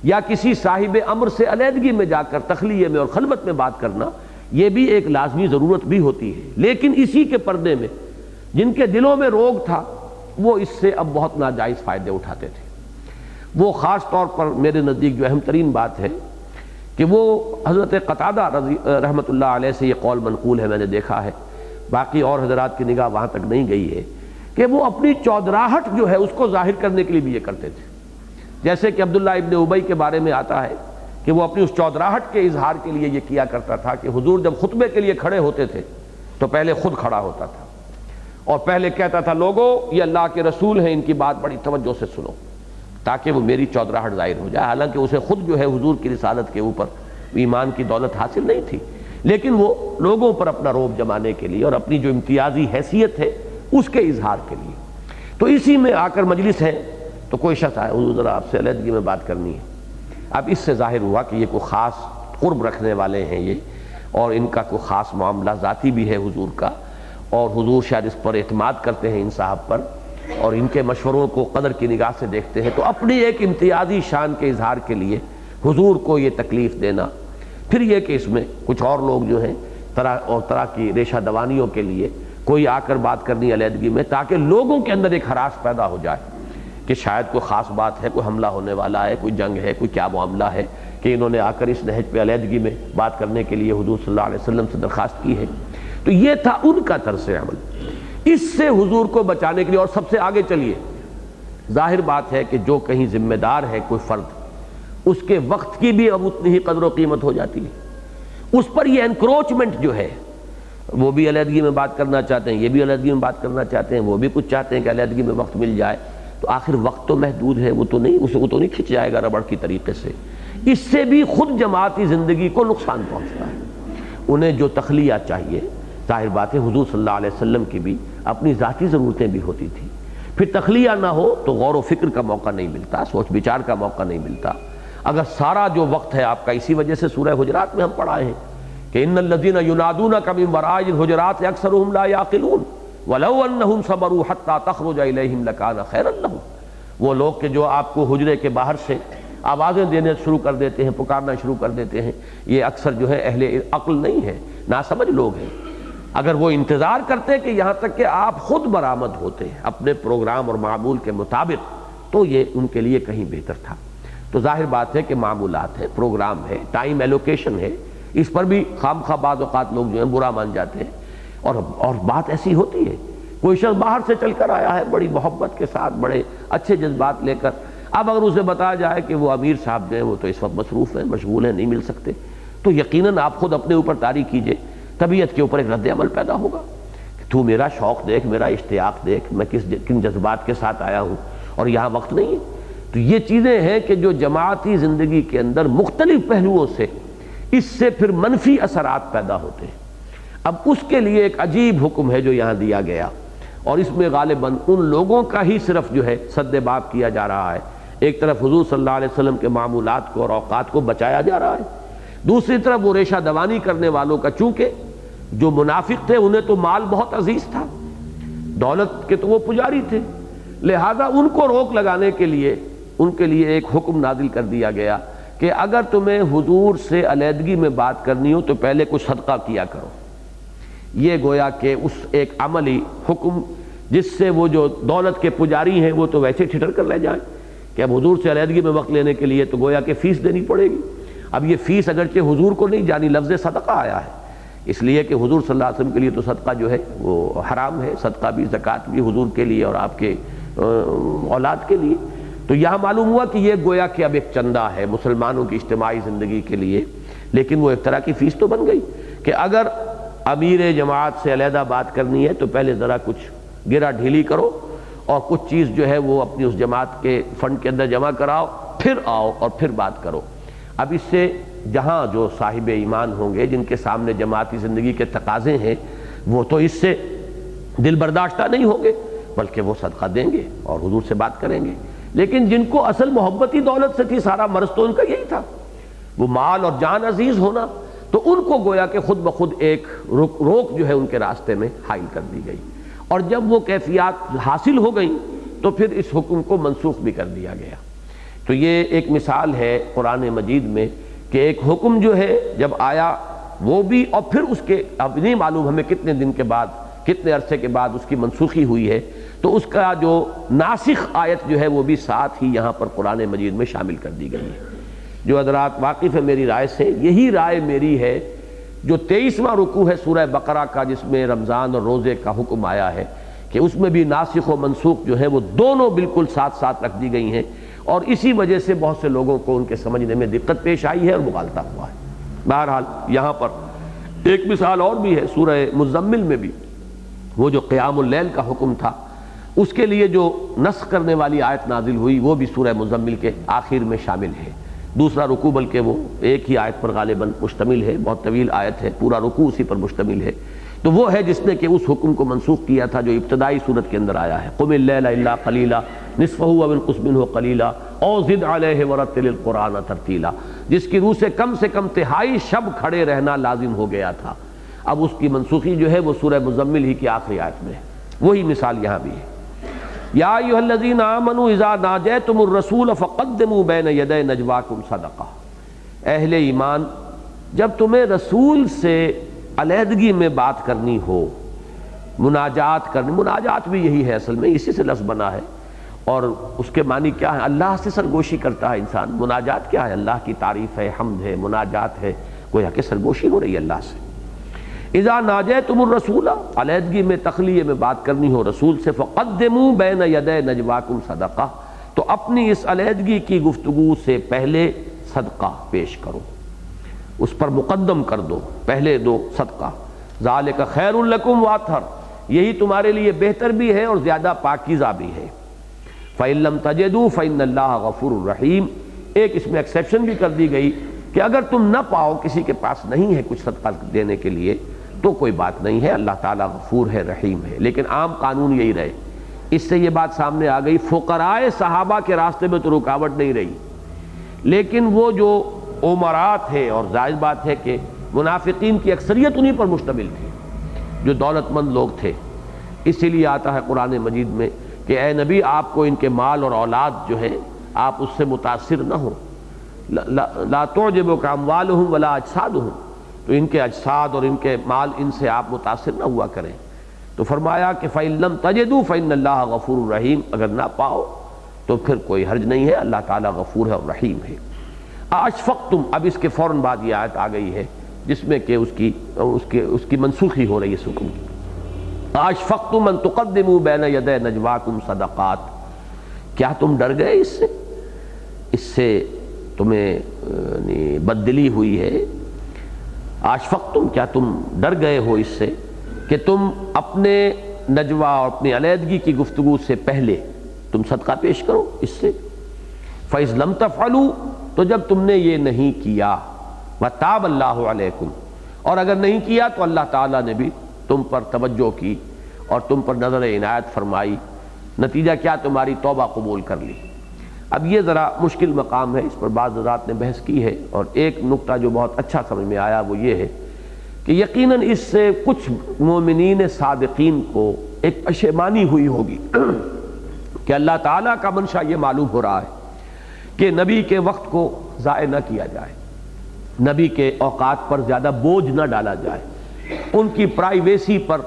یا کسی صاحب امر سے علیحدگی میں جا کر تخلیہ میں اور خلوت میں بات کرنا، یہ بھی ایک لازمی ضرورت بھی ہوتی ہے. لیکن اسی کے پردے میں جن کے دلوں میں روگ تھا وہ اس سے اب بہت ناجائز فائدے اٹھاتے تھے. وہ خاص طور پر میرے نزدیک جو اہم ترین بات ہے کہ وہ حضرت قتادہ رحمۃ اللہ علیہ سے یہ قول منقول ہے، میں نے دیکھا ہے، باقی اور حضرات کی نگاہ وہاں تک نہیں گئی ہے، کہ وہ اپنی چودراہٹ جو ہے اس کو ظاہر کرنے کے لیے بھی یہ کرتے تھے. جیسے کہ عبداللہ ابن ابی کے بارے میں آتا ہے کہ وہ اپنی اس چودراہٹ کے اظہار کے لیے یہ کیا کرتا تھا کہ حضور جب خطبے کے لیے کھڑے ہوتے تھے تو پہلے خود کھڑا ہوتا تھا اور پہلے کہتا تھا لوگو یہ اللہ کے رسول ہیں، ان کی بات بڑی توجہ سے سنو، تاکہ وہ میری چودراہٹ ظاہر ہو جائے۔ حالانکہ اسے خود جو ہے حضور کی رسالت کے اوپر ایمان کی دولت حاصل نہیں تھی، لیکن وہ لوگوں پر اپنا رعب جمانے کے لیے اور اپنی جو امتیازی حیثیت ہے اس کے اظہار کے لیے۔ تو اسی میں آ کر مجلس ہے تو کوئی شخص آیا، حضور ذرا آپ سے علیحدگی میں بات کرنی ہے۔ اب اس سے ظاہر ہوا کہ یہ کوئی خاص قرب رکھنے والے ہیں یہ، اور ان کا کوئی خاص معاملہ ذاتی بھی ہے حضور کا، اور حضور شاید اس پر اعتماد کرتے ہیں ان صاحب پر، اور ان کے مشوروں کو قدر کی نگاہ سے دیکھتے ہیں، تو اپنی ایک امتیازی شان کے اظہار کے لیے حضور کو یہ تکلیف دینا، پھر یہ کہ اس میں کچھ اور لوگ جو ہیں طرح اور طرح کی ریشہ دوانیوں کے لیے کوئی آ کر بات کرنی علیحدگی میں، تاکہ لوگوں کے اندر ایک ہراس پیدا ہو جائے کہ شاید کوئی خاص بات ہے، کوئی حملہ ہونے والا ہے، کوئی جنگ ہے، کوئی کیا معاملہ ہے کہ انہوں نے آ کر اس نہج پہ علیحدگی میں بات کرنے کے لیے حضور صلی اللہ علیہ وسلم سے درخواست کی ہے۔ تو یہ تھا ان کا طرز عمل۔ اس سے حضور کو بچانے کے لیے، اور سب سے آگے چلیے، ظاہر بات ہے کہ جو کہیں ذمہ دار ہے کوئی فرد، اس کے وقت کی بھی اب اتنی ہی قدر و قیمت ہو جاتی ہے۔ اس پر یہ انکروچمنٹ جو ہے، وہ بھی علیحدگی میں بات کرنا چاہتے ہیں، یہ بھی علیحدگی میں بات کرنا چاہتے ہیں، وہ بھی کچھ چاہتے ہیں کہ علیحدگی میں وقت مل جائے، تو آخر وقت تو محدود ہے، وہ تو نہیں کھنچ جائے گا ربڑ کی طریقے سے۔ اس سے بھی خود جماعتی زندگی کو نقصان پہنچتا ہے۔ انہیں جو تخلیہ چاہیے، ظاہر بات ہے حضور صلی اللہ علیہ وسلم کی بھی اپنی ذاتی ضرورتیں بھی ہوتی تھی، پھر تخلیہ نہ ہو تو غور و فکر کا موقع نہیں ملتا، سوچ بچار کا موقع نہیں ملتا۔ اگر سارا جو وقت ہے آپ کا، اسی وجہ سے سورہ حجرات میں ہم پڑھائے ہیں کہ ان الذین ینادونک من وراء الحجرات اکثرهم لا یعقلون ولو انہم صبروا حتی تخرج الیہم لکان خیرا لہم۔ وہ لوگ کہ جو آپ کو حجرے کے باہر سے آوازیں دینے شروع کر دیتے ہیں، پکارنا شروع کر دیتے ہیں، یہ اکثر جو ہے اہل عقل نہیں ہے، ناسمجھ لوگ ہیں۔ اگر وہ انتظار کرتے کہ یہاں تک کہ آپ خود برآمد ہوتے اپنے پروگرام اور معمول کے مطابق، تو یہ ان کے لیے کہیں بہتر تھا۔ تو ظاہر بات ہے کہ معمولات ہے، پروگرام ہے، ٹائم ایلوکیشن ہے، اس پر بھی خام خواہ بعض اوقات لوگ جو ہیں برا مان جاتے ہیں، اور بات ایسی ہوتی ہے، کوئی شخص باہر سے چل کر آیا ہے بڑی محبت کے ساتھ، بڑے اچھے جذبات لے کر، اب اگر اسے بتایا جائے کہ وہ امیر صاحب جو ہیں وہ تو اس وقت مصروف ہیں، مشغول ہیں، نہیں مل سکتے، تو یقیناً آپ خود اپنے اوپر طاری کیجئے، طبیعت کے اوپر ایک رد عمل پیدا ہوگا کہ تو میرا شوق دیکھ، میرا اشتیاق دیکھ، میں کن جذبات کے ساتھ آیا ہوں اور یہاں وقت نہیں ہے۔ تو یہ چیزیں ہیں کہ جو جماعتی زندگی کے اندر مختلف پہلوؤں سے اس سے پھر منفی اثرات پیدا ہوتے ہیں۔ اب اس کے لیے ایک عجیب حکم ہے جو یہاں دیا گیا، اور اس میں غالباً ان لوگوں کا ہی صرف جو ہے سد باب کیا جا رہا ہے۔ ایک طرف حضور صلی اللہ علیہ وسلم کے معمولات کو اور اوقات کو بچایا جا رہا ہے، دوسری طرف وہ ریشہ دوانی کرنے والوں کا، چونکہ جو منافق تھے انہیں تو مال بہت عزیز تھا، دولت کے تو وہ پجاری تھے، لہذا ان کو روک لگانے کے لیے ان کے لیے ایک حکم نازل کر دیا گیا کہ اگر تمہیں حضور سے علیحدگی میں بات کرنی ہو تو پہلے کچھ صدقہ کیا کرو۔ یہ گویا کہ اس ایک عملی حکم جس سے وہ جو دولت کے پجاری ہیں وہ تو ویسے ٹھٹر کر رہ جائیں کہ اب حضور سے علیحدگی میں وقت لینے کے لیے تو گویا کہ فیس دینی پڑے گی۔ اب یہ فیس اگرچہ حضور کو نہیں جانی، لفظ صدقہ آیا ہے اس لیے کہ حضور صلی اللہ علیہ وسلم کے لیے تو صدقہ جو ہے وہ حرام ہے، صدقہ بھی زکوٰۃ بھی حضور کے لیے اور آپ کے اولاد کے لیے۔ تو یہاں معلوم ہوا کہ یہ گویا کہ اب ایک چندہ ہے مسلمانوں کی اجتماعی زندگی کے لیے، لیکن وہ ایک طرح کی فیس تو بن گئی کہ اگر امیر جماعت سے علیحدہ بات کرنی ہے تو پہلے ذرا کچھ گرا ڈھیلی کرو اور کچھ چیز جو ہے وہ اپنی اس جماعت کے فنڈ کے اندر جمع کراؤ، پھر آؤ اور پھر بات کرو۔ اب اس سے جہاں جو صاحب ایمان ہوں گے جن کے سامنے جماعتی زندگی کے تقاضے ہیں وہ تو اس سے دل برداشتہ نہیں ہوں گے، بلکہ وہ صدقہ دیں گے اور حضور سے بات کریں گے۔ لیکن جن کو اصل محبتی دولت سے تھی، سارا مرض تو ان کا یہی تھا، وہ مال اور جان عزیز ہونا، تو ان کو گویا کہ خود بخود ایک روک جو ہے ان کے راستے میں حائل کر دی گئی، اور جب وہ کیفیات حاصل ہو گئیں تو پھر اس حکم کو منسوخ بھی کر دیا گیا۔ تو یہ ایک مثال ہے قرآن مجید میں کہ ایک حکم جو ہے جب آیا وہ بھی، اور پھر اس کے اب نہیں معلوم ہمیں کتنے دن کے بعد، کتنے عرصے کے بعد اس کی منسوخی ہوئی ہے، تو اس کا جو ناسخ آیت جو ہے وہ بھی ساتھ ہی یہاں پر قرآن مجید میں شامل کر دی گئی ہے۔ جو حضرات واقف ہے میری رائے سے، یہی رائے میری ہے جو 23واں رکوع ہے سورہ بقرہ کا، جس میں رمضان اور روزے کا حکم آیا ہے کہ اس میں بھی ناسخ و منسوخ جو ہے وہ دونوں بالکل ساتھ ساتھ رکھ دی گئی ہیں، اور اسی وجہ سے بہت سے لوگوں کو ان کے سمجھنے میں دقت پیش آئی ہے اور مغالطہ ہوا ہے۔ بہرحال یہاں پر ایک مثال اور بھی ہے، سورہ مزمل میں بھی وہ جو قیام اللیل کا حکم تھا اس کے لیے جو نسخ کرنے والی آیت نازل ہوئی وہ بھی سورہ مزمل کے آخر میں شامل ہے۔ دوسرا رکوع بلکہ وہ ایک ہی آیت پر غالباً مشتمل ہے، بہت طویل آیت ہے، پورا رکوع اسی پر مشتمل ہے، تو وہ ہے جس نے کہ اس حکم کو منسوخ کیا تھا جو ابتدائی صورت کے اندر آیا ہے، قم اللیل الا قلیلا نصفہ او انقص منہ قلیلا او زد علیہ ورتل القرآن ترتیلا، جس کی روح سے کم تہائی شب کھڑے رہنا لازم ہو گیا تھا، اب اس کی منسوخی جو ہے وہ سورہ مزمل ہی کی آخری آیت میں ہے۔ وہی مثال یہاں بھی ہے، یا ایھا الذین آمنوا اذا ناجیتم الرسول فقدموا بین یدی نجواکم صدقہ، اہل ایمان جب تمہیں رسول سے علیحدگی میں بات کرنی ہو، مناجات کرنی، مناجات بھی یہی ہے اصل میں، اسی سے لفظ بنا ہے، اور اس کے معنی کیا ہے؟ اللہ سے سرگوشی کرتا ہے انسان۔ مناجات کیا ہے؟ اللہ کی تعریف ہے، حمد ہے، مناجات ہے، گویا کہ سرگوشی ہو رہی ہے اللہ سے۔ اذا ناجیتم الرسول، علیحدگی میں تخلیہ میں بات کرنی ہو رسول سے، فقدموا بین یدی نجواکم صدقہ، تو اپنی اس علیحدگی کی گفتگو سے پہلے صدقہ پیش کرو، اس پر مقدم کر دو، پہلے دو صدقہ۔ ذالک خیر لکم واطہر، یہی تمہارے لیے بہتر بھی ہے اور زیادہ پاکیزہ بھی ہے۔ فإن لم تجدوا فإن اللہ غفور الرحیم، ایک اس میں ایکسیپشن بھی کر دی گئی کہ اگر تم نہ پاؤ، کسی کے پاس نہیں ہے کچھ صدقہ دینے کے لیے، تو کوئی بات نہیں ہے، اللہ تعالیٰ غفور ہے، رحیم ہے۔ لیکن عام قانون یہی رہے، اس سے یہ بات سامنے آ گئی، فقراء صحابہ کے راستے میں تو رکاوٹ نہیں رہی، لیکن وہ جو عمرات ہے، اور ظاہر بات ہے کہ منافقین کی اکثریت انہی پر مشتمل تھی جو دولت مند لوگ تھے، اسی لیے آتا ہے قرآن مجید میں کہ اے نبی آپ کو ان کے مال اور اولاد جو ہے آپ اس سے متاثر نہ ہو، لا تعجبک اموالہم ولا اجسادہم، تو ان کے اجساد اور ان کے مال ان سے آپ متاثر نہ ہوا کریں۔ تو فرمایا کہ فإن لم تجدوا فإن اللہ غفور الرحیم، اگر نہ پاؤ تو پھر کوئی حرج نہیں ہے، اللہ تعالیٰ غفور ہے اور رحیم ہے۔ اشفقتم، اب اس کے فوراً بعد یہ آیت آ گئی ہے جس میں کہ اس کی منسوخی ہو رہی ہے اس حکم کی۔ اشفقتم ان تقدموا بین یدی نجواکم صدقات، کیا تم ڈر گئے اس سے تمہیں بددلی ہوئی ہے؟ اشفقتم، کیا تم ڈر گئے ہو اس سے کہ تم اپنے نجوا اور اپنی علیحدگی کی گفتگو سے پہلے تم صدقہ پیش کرو اس سے؟ فإذ لم تفعلوا، تو جب تم نے یہ نہیں کیا، وتاب اللہ علیکم، اور اگر نہیں کیا تو اللہ تعالیٰ نے بھی تم پر توجہ کی اور تم پر نظر عنایت فرمائی، نتیجہ کیا؟ تمہاری توبہ قبول کر لی۔ اب یہ ذرا مشکل مقام ہے، اس پر بعض حضرات نے بحث کی ہے، اور ایک نقطہ جو بہت اچھا سمجھ میں آیا وہ یہ ہے کہ یقیناً اس سے کچھ مومنین صادقین کو ایک پشیمانی ہوئی ہوگی کہ اللہ تعالیٰ کا منشا یہ معلوم ہو رہا ہے کہ نبی کے وقت کو ضائع نہ کیا جائے، نبی کے اوقات پر زیادہ بوجھ نہ ڈالا جائے، ان کی پرائیویسی پر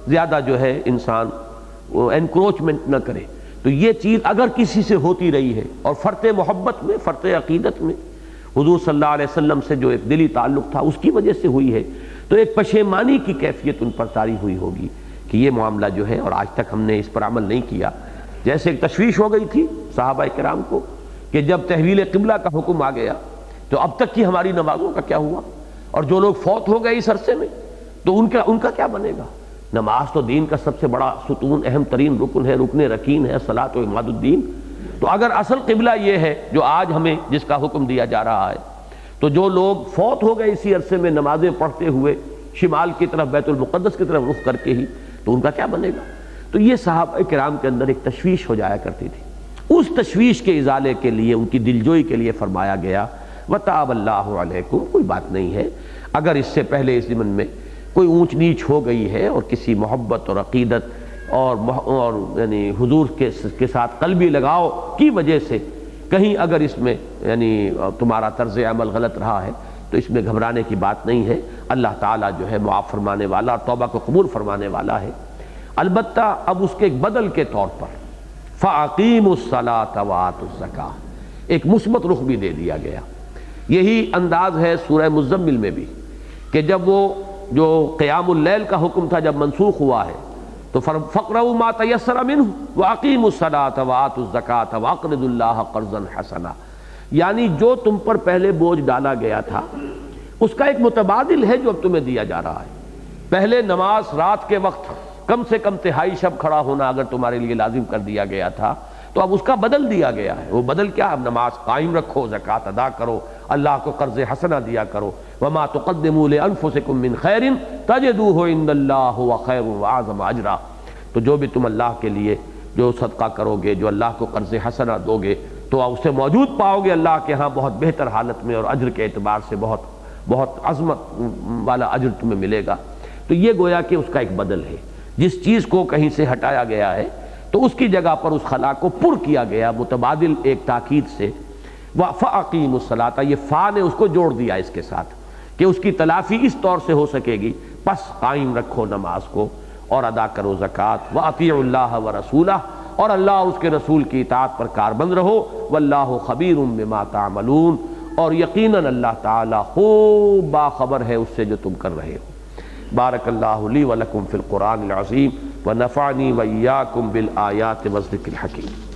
زیادہ جو ہے انسان انکروچمنٹ نہ کرے۔ تو یہ چیز اگر کسی سے ہوتی رہی ہے، اور فرط محبت میں، فرط عقیدت میں حضور صلی اللہ علیہ وسلم سے جو ایک دلی تعلق تھا اس کی وجہ سے ہوئی ہے، تو ایک پشیمانی کی کیفیت ان پر طاری ہوئی ہوگی کہ یہ معاملہ جو ہے، اور آج تک ہم نے اس پر عمل نہیں کیا۔ جیسے ایک تشویش ہو گئی تھی صحابہ کرام کو کہ جب تحویل قبلہ کا حکم آ گیا تو اب تک کی ہماری نمازوں کا کیا ہوا، اور جو لوگ فوت ہو گئے اس عرصے میں تو ان کا کیا بنے گا؟ نماز تو دین کا سب سے بڑا ستون، اہم ترین رکن ہے، رکن رکین ہے، صلاۃ و عماد الدین۔ تو اگر اصل قبلہ یہ ہے جو آج ہمیں جس کا حکم دیا جا رہا ہے، تو جو لوگ فوت ہو گئے اسی عرصے میں نمازیں پڑھتے ہوئے شمال کی طرف، بیت المقدس کی طرف رخ کر کے ہی، تو ان کا کیا بنے گا؟ تو یہ صحابہ کرام کے اندر ایک تشویش ہو جایا کرتی تھی، اس تشویش کے ازالے کے لیے، ان کی دلجوئی کے لیے فرمایا گیا وَتَابَ اللَّهُ عَلَيْكُمْ، کوئی بات نہیں ہے اگر اس سے پہلے اس ضمن میں کوئی اونچ نیچ ہو گئی ہے اور کسی محبت اور عقیدت اور یعنی حضور کے ساتھ قلبی لگاؤ کی وجہ سے کہیں اگر اس میں یعنی تمہارا طرز عمل غلط رہا ہے تو اس میں گھبرانے کی بات نہیں ہے، اللہ تعالیٰ جو ہے معاف فرمانے والا اور توبہ کو قبول فرمانے والا ہے۔ البتہ اب اس کے ایک بدل کے طور پر فَأَقِيمُوا الصَّلَاةَ وَآتُوا الزَّكَاةَ ایک مثبت رخ بھی دے دیا گیا۔ یہی انداز ہے سورہ مزمل میں بھی کہ جب وہ جو قیام اللیل کا حکم تھا جب منسوخ ہوا ہے تو فقرؤوا ما تیسر منہ واقیموا الصلاۃ وآتوا الزکاۃ واقرضوا اللہ قرضا حسنا، یعنی جو تم پر پہلے بوجھ ڈالا گیا تھا اس کا ایک متبادل ہے جو اب تمہیں دیا جا رہا ہے۔ پہلے نماز رات کے وقت کم سے کم تہائی شب کھڑا ہونا اگر تمہارے لیے لازم کر دیا گیا تھا تو اب اس کا بدل دیا گیا ہے۔ وہ بدل کیا؟ اب نماز قائم رکھو، زکوٰۃ ادا کرو، اللہ کو قرض حسنہ دیا کرو۔ وما تقدموا لانفسکم من خیر تجدوہ عند اللہ هو خیر واعظم اجرا، تو جو بھی تم اللہ کے لیے جو صدقہ کرو گے، جو اللہ کو قرض حسنہ دو گے تو اسے موجود پاؤ گے اللہ کے ہاں بہت بہتر حالت میں، اور اجر کے اعتبار سے بہت عظمت والا اجر تمہیں ملے گا۔ تو یہ گویا کہ اس کا ایک بدل ہے، جس چیز کو کہیں سے ہٹایا گیا ہے تو اس کی جگہ پر اس خلا کو پر کیا گیا متبادل ایک تاکید سے۔ فَأَقِیمُوا الصَّلَاةَ، یہ فا نے اس کو جوڑ دیا اس کے ساتھ کہ اس کی تلافی اس طور سے ہو سکے گی، پس قائم رکھو نماز کو اور ادا کرو زکوٰۃ۔ وَأَطِیعُوا اللَّهَ وَرَسُولَهُ، اور اللہ اس کے رسول کی اطاعت پر کاربند رہو۔ وَاللَّهُ خَبِيرٌ بِمَا تَعْمَلُونَ، اور یقیناً اللہ تعالی خوب باخبر ہے اس سے جو تم کر رہے ہو۔ بارک اللہ لی ولکم فی القرآن العظیم ونفعنی وإیاکم بالآیات والذکر الحکیم۔